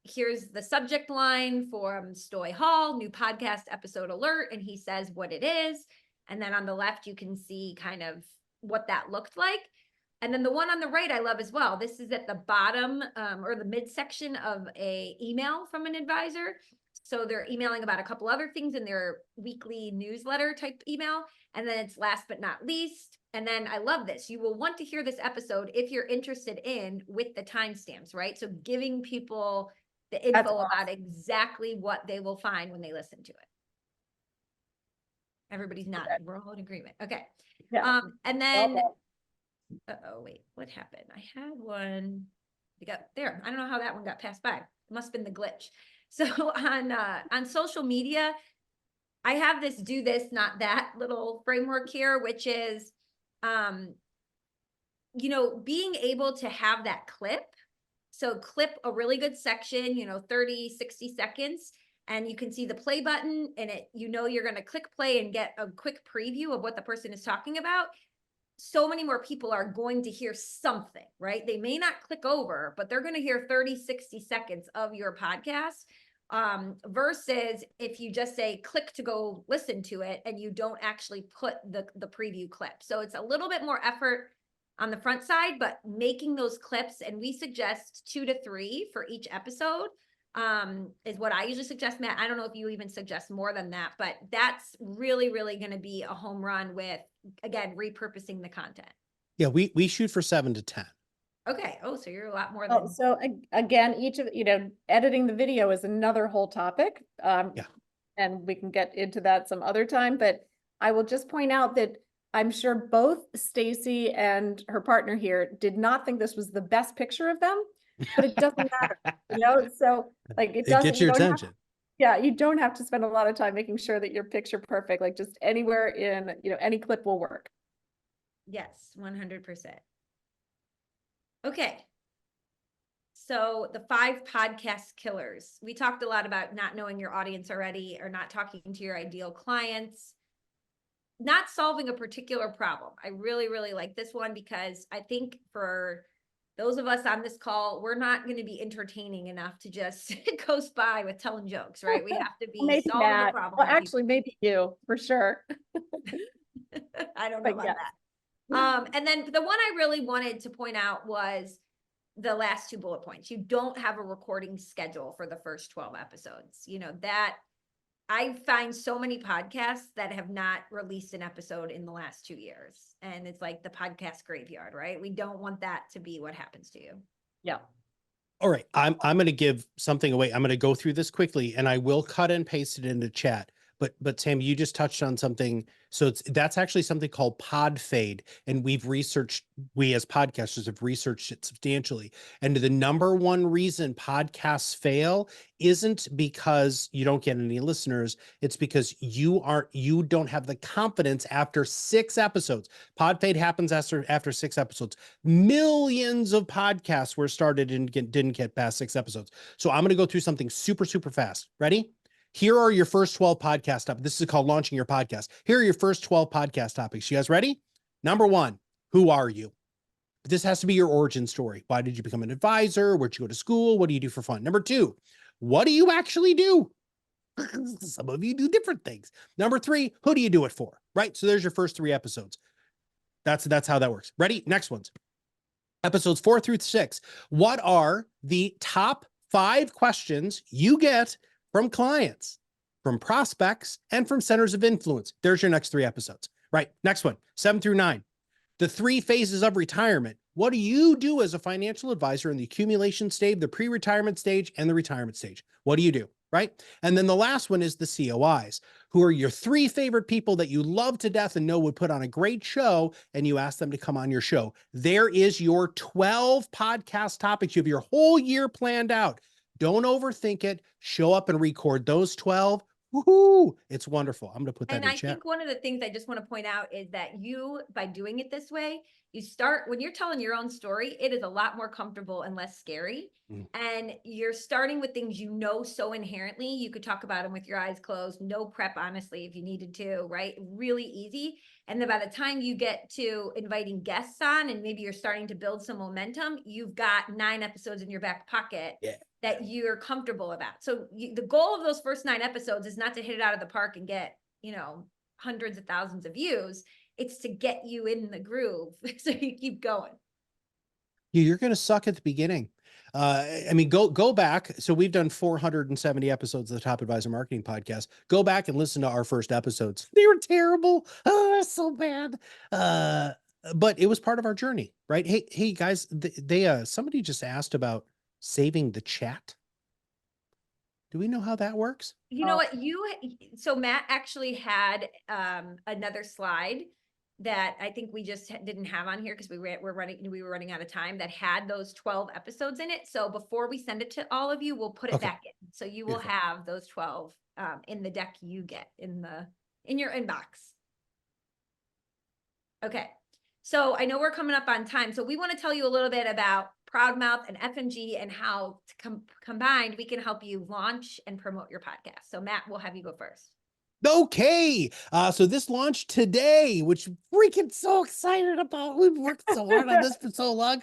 here's the subject line from Stoy Hall, new podcast episode alert, and he says what it is. And then on the left, you can see kind of what that looked like. And then the one on the right, I love as well. This is at the bottom or the midsection of a email from an advisor. So they're emailing about a couple other things in their weekly newsletter type email. And then it's last but not least. And then I love this. You will want to hear this episode if you're interested in with the timestamps, right? So giving people the info about exactly what they will find when they listen to it. Everybody's nodding. We're all in agreement. Okay. Yeah. And then, wait, what happened? I had one. We got there. I don't know how that one got passed by. It must have been the glitch. So on social media, I have this do this, not that little framework here, which is, being able to have that clip. So clip a really good section, 30, 60 seconds, and you can see the play button and you're going to click play and get a quick preview of what the person is talking about. so many more people are going to hear something, right? They may not click over, but they're going to hear 30, 60 seconds of your podcast. Versus if you just say click to go listen to it and you don't actually put the preview clip. So it's a little bit more effort on the front side, but making those clips, and we suggest 2 to 3 for each episode, is what I usually suggest, Matt. I don't know if you even suggest more than that, but that's really, really going to be a home run with, again, repurposing the content. Yeah, we shoot for 7 to 10. Okay. Oh, so you're a lot more Oh, than. so again, each of, editing the video is another whole topic. Yeah. And we can get into that some other time, but I will just point out that I'm sure both Stacy and her partner here did not think this was the best picture of them, but it doesn't matter, so like it doesn't, gets your attention. yeah, you don't have to spend a lot of time making sure that your picture perfect, like just anywhere in, any clip will work. Yes, 100%. Okay. So the 5 podcast killers. We talked a lot about not knowing your audience already, or not talking to your ideal clients, not solving a particular problem. I really, really like this one because I think for those of us on this call, we're not going to be entertaining enough to just coast by with telling jokes, right? We have to be Maybe solving a Matt. problem. Well, actually, maybe you for sure. I don't know But about yes. that. And then the one I really wanted to point out was the last 2 bullet points. You don't have a recording schedule for the first 12 episodes. That I find so many podcasts that have not released an episode in the last 2 years. And it's like the podcast graveyard, right? We don't want that to be what happens to you. Yeah. All right, I'm going to give something away. I'm going to go through this quickly, and I will cut and paste it into chat. But Sam, you just touched on something. So that's actually something called pod fade, and we as podcasters have researched it substantially. And the number one reason podcasts fail isn't because you don't get any listeners. It's because you don't have the confidence after 6 episodes. Pod fade happens after 6 episodes. Millions of podcasts were started and didn't get past 6 episodes. So I'm going to go through something super, super fast. Ready? Here are your first 12 podcast topics. This is called launching your podcast. Here are your first 12 podcast topics. You guys ready? Number 1, who are you? This has to be your origin story. Why did you become an advisor? Where'd you go to school? What do you do for fun? Number 2, what do you actually do? Some of you do different things. Number 3, who do you do it for? Right? So there's your first 3 episodes. That's how that works. Ready? Next ones. Episodes 4 through 6. What are the top 5 questions you get from clients, from prospects, and from centers of influence? There's your next 3 episodes. Right. Next one, 7 through 9. The 3 phases of retirement. What do you do as a financial advisor in the accumulation stage, the pre-retirement stage, and the retirement stage? What do you do? Right. And then the last one is the COIs, who are your 3 favorite people that you love to death and know would put on a great show, and you ask them to come on your show. There is your 12 podcast topics. You have your whole year planned out. Don't overthink it. Show up and record those 12. Woohoo! It's wonderful. I'm going to put that And in I chat. think one of the things I just want to point out is that you, by doing it this way, you start, when you're telling your own story, it is a lot more comfortable and less scary. And you're starting with things so inherently. You could talk about them with your eyes closed, no prep, honestly, if you needed to, right? Really easy. And then by the time you get to inviting guests on, and maybe you're starting to build some momentum, you've got 9 episodes in your back pocket. Yeah. That you're comfortable about. So the goal of those first 9 episodes is not to hit it out of the park and get, hundreds of thousands of views. It's to get you in the groove so you keep going. You're going to suck at the beginning. Go back. So we've done 470 episodes of the Top Advisor Marketing Podcast. Go back and listen to our first episodes. They were terrible. Oh, so bad. But it was part of our journey, right? Hey guys, somebody just asked about saving the chat. Do we know how that works? You know what, so Matt actually had another slide that I think we just didn't have on here because we were running out of time, that had those 12 episodes in it. So before we send it to all of you, we'll put it back in. So you will have those 12 in the deck you get in your inbox. Okay. So I know we're coming up on time. So we want to tell you a little bit about ProudMouth and FMG and how combined we can help you launch and promote your podcast. So Matt, we'll have you go first. Okay, so this launched today, which freaking so excited about. We've worked so hard on this for so long.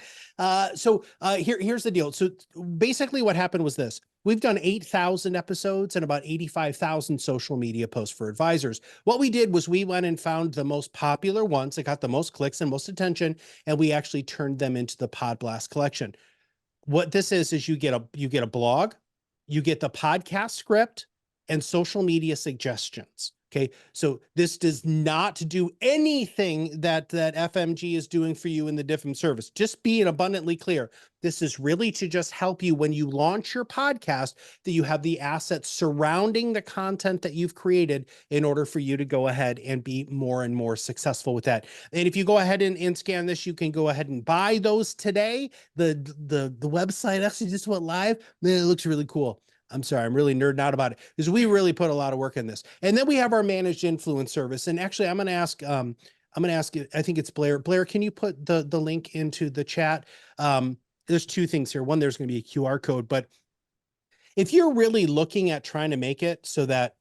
Here's the deal. So basically what happened was this. We've done 8,000 episodes and about 85,000 social media posts for advisors. What we did was we went and found the most popular ones that got the most clicks and most attention, and we actually turned them into the Pod Blast collection. What this is you get a blog, you get the podcast script, and social media suggestions. Okay. So this does not do anything that FMG is doing for you in the different service. Just being abundantly clear. This is really to just help you when you launch your podcast, that you have the assets surrounding the content that you've created in order for you to go ahead and be more and more successful with that. And if you go ahead and scan this, you can go ahead and buy those today. The website actually just went live. Man, it looks really cool. I'm sorry, I'm really nerding out about it because we really put a lot of work in this. And then we have our managed influence service. And actually, I'm going to ask, I think it's Blair. Blair, can you put the link into the chat? There's two things here. One, there's going to be a QR code, but if you're really looking at trying to make it so that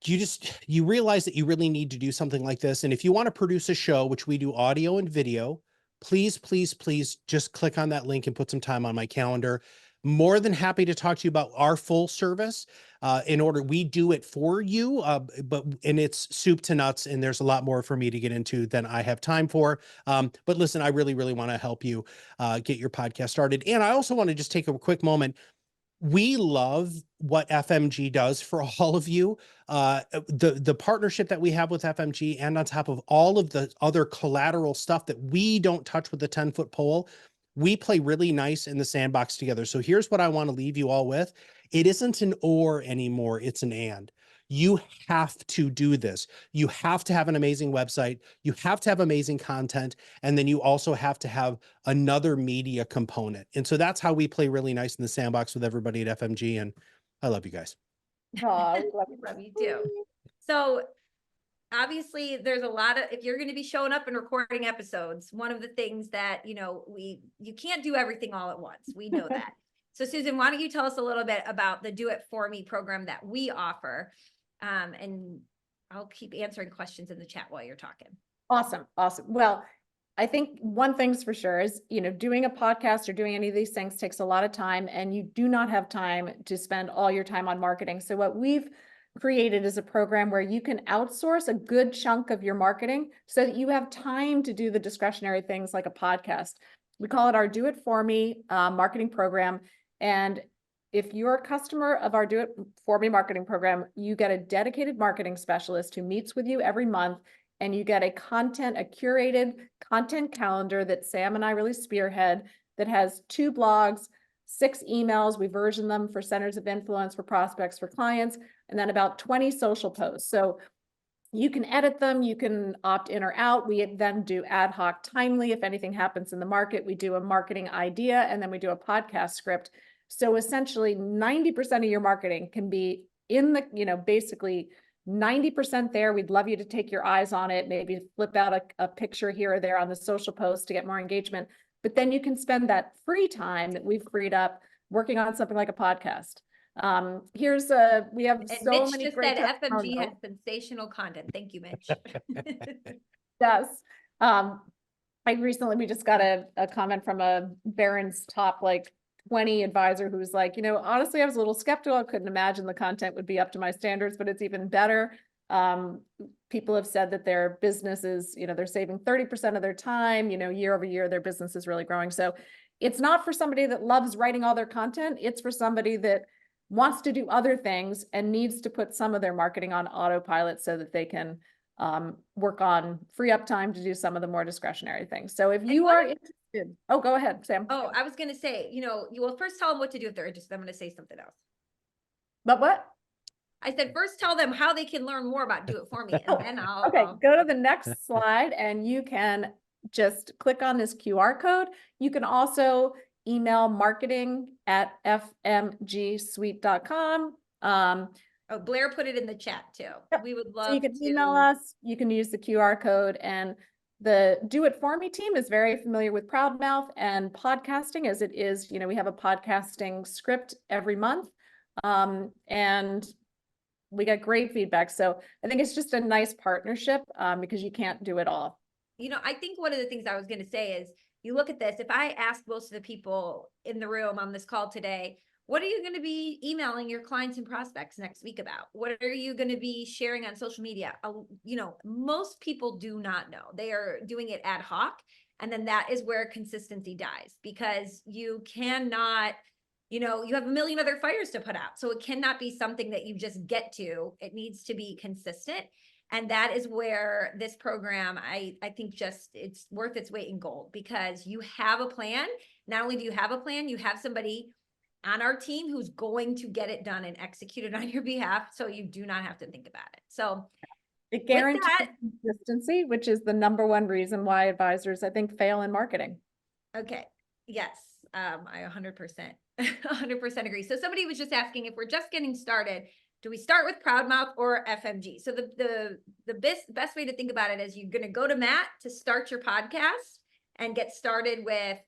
you realize that you really need to do something like this. And if you want to produce a show, which we do audio and video, please, please, please just click on that link and put some time on my calendar. More than happy to talk to you about our full service. We do it for you, and it's soup to nuts, and there's a lot more for me to get into than I have time for. But listen, I really, really want to help you get your podcast started. And I also want to just take a quick moment. We love what FMG does for all of you. The partnership that we have with FMG, and on top of all of the other collateral stuff that we don't touch with the 10-foot pole, we play really nice in the sandbox together. So here's what I want to leave you all with. It isn't an or anymore, it's an and. You have to do this. You have to have an amazing website. You have to have amazing content. And then you also have to have another media component. And so that's how we play really nice in the sandbox with everybody at FMG. And I love you guys. Oh, we love Love you too. So obviously there's a lot of, if you're going to be showing up and recording episodes, one of the things that, you can't do everything all at once. We know that. So Susan, why don't you tell us a little bit about the Do It For Me program that we offer? And I'll keep answering questions in the chat while you're talking. Awesome. Awesome. Well, I think one thing's for sure is, doing a podcast or doing any of these things takes a lot of time, and you do not have time to spend all your time on marketing. So what we've created is a program where you can outsource a good chunk of your marketing so that you have time to do the discretionary things like a podcast. We call it our Do It For Me marketing program. And if you're a customer of our Do It For Me marketing program, you get a dedicated marketing specialist who meets with you every month, and you get a curated content calendar that Sam and I really spearhead, that has 2 blogs, 6 emails. We version them for centers of influence, for prospects, for clients, and then about 20 social posts. So you can edit them, you can opt in or out. We then do ad hoc timely. If anything happens in the market, we do a marketing idea, and then we do a podcast script. So essentially 90% of your marketing can be in the, basically 90% there. We'd love you to take your eyes on it, maybe flip out a picture here or there on the social post to get more engagement. But then you can spend that free time that we've freed up working on something like a podcast. We have And so Mitch many just great said FMG has testimonials. sensational content. Thank you, Mitch. Yes. We just got a comment from a Barron's top 20 advisor who's like, honestly, I was a little skeptical. I couldn't imagine the content would be up to my standards, but it's even better. People have said that their business is, they're saving 30% of their time, year over year, their business is really growing. So it's not for somebody that loves writing all their content. It's for somebody that wants to do other things and needs to put some of their marketing on autopilot so that they can work on free up time to do some of the more discretionary things. So if you are interested, go ahead, Sam. Oh, I was going to say, you will first tell them what to do if they're interested. I'm going to say something else. But what? I said, first tell them how they can learn more about Do It For Me. And then I'll go to the next slide, and you can just click on this QR code. You can also email marketing@fmgsuite.com. Blair put it in the chat too. Yep. We would love so you can email us, you can use the QR code, and the Do It For Me team is very familiar with ProudMouth and podcasting, as it is, we have a podcasting script every month. And we got great feedback. So I think it's just a nice partnership, because you can't do it all. You know, I think one of the things I was going to say is you look at this, if I ask most of the people in the room on this call today, what are you going to be emailing your clients and prospects next week about? What are you going to be sharing on social media? You know, most people do not know. They are doing it ad hoc. And then that is where consistency dies, because you cannot, you know, you have a million other fires to put out. So it cannot be something that you just get to. It needs to be consistent. And that is where this program, I think just it's worth its weight in gold, because you have a plan. Not only do you have a plan, you have somebody on our team who's going to get it done and execute it on your behalf. So you do not have to think about it. So It guarantees consistency, which is the number one reason why advisors, I think, fail in marketing. okay. Yes. I 100%, 100% agree. So somebody was just asking, if we're just getting started, do we start with ProudMouth or FMG? So the best way to think about it is you're going to go to Matt to start your podcast and get started with,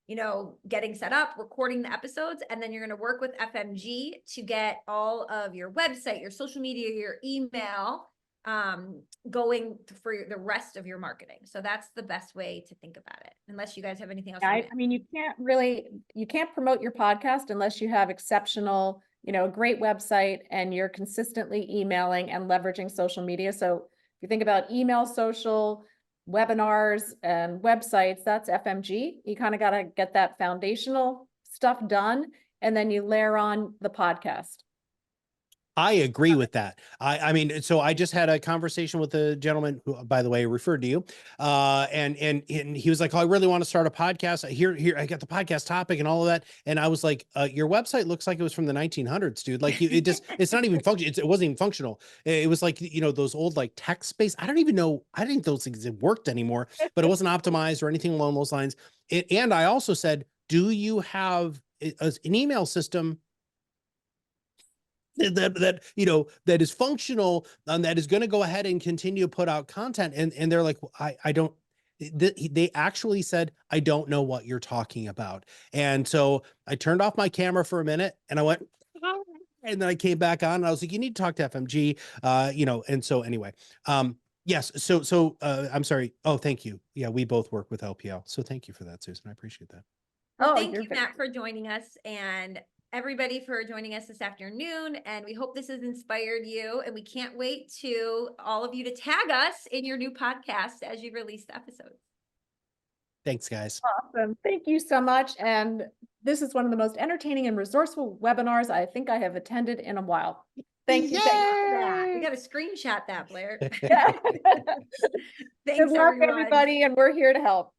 you know, getting set up, recording the episodes, and then you're going to work with FMG to get all of your website, your social media, your email, going for the rest of your marketing. So that's the best way to think about it, unless you guys have anything else. I mean, you can't promote your podcast unless you have exceptional, you know, a great website and you're consistently emailing and leveraging social media. So if you think about email, social, webinars, and websites, that's FMG. You kind of got to get that foundational stuff done, and then you layer on the podcast. I agree with that. I mean, so I just had a conversation with a gentleman who, by the way, referred to you. And he was like, "Oh, I really want to start a podcast. Here, I got the podcast topic and all of that." And I was like, "Your website looks like it was from the 1900s, dude. Like it's not even functional. It wasn't even functional. It was like, you know, those old like text based. I don't even know. I didn't think those things worked anymore, but it wasn't optimized or anything along those lines." And I also said, "Do you have an email system that you know that is functional and that is going to go ahead and continue to put out content?" And they're like, well, I don't. They actually said, "I don't know what you're talking about." And so I turned off my camera for a minute and I went, and then I came back on and I was like, "You need to talk to FMG." You know, and so anyway, yes. So I'm sorry. Oh, thank you. Yeah, we both work with LPL. So thank you for that, Susan. I appreciate that. Well, Oh, thank you're you, very Matt, for joining us, and everybody for joining us this afternoon. And we hope this has inspired you. And we can't wait to all of you to tag us in your new podcast as you release the episodes. Thanks, guys. awesome. Thank you so much. And this is one of the most entertaining and resourceful webinars I think I have attended in a while. Thank you. Thanks for that. We got to screenshot that, Blair. Yeah. Thanks, Good luck, everyone. everybody, and we're here to help.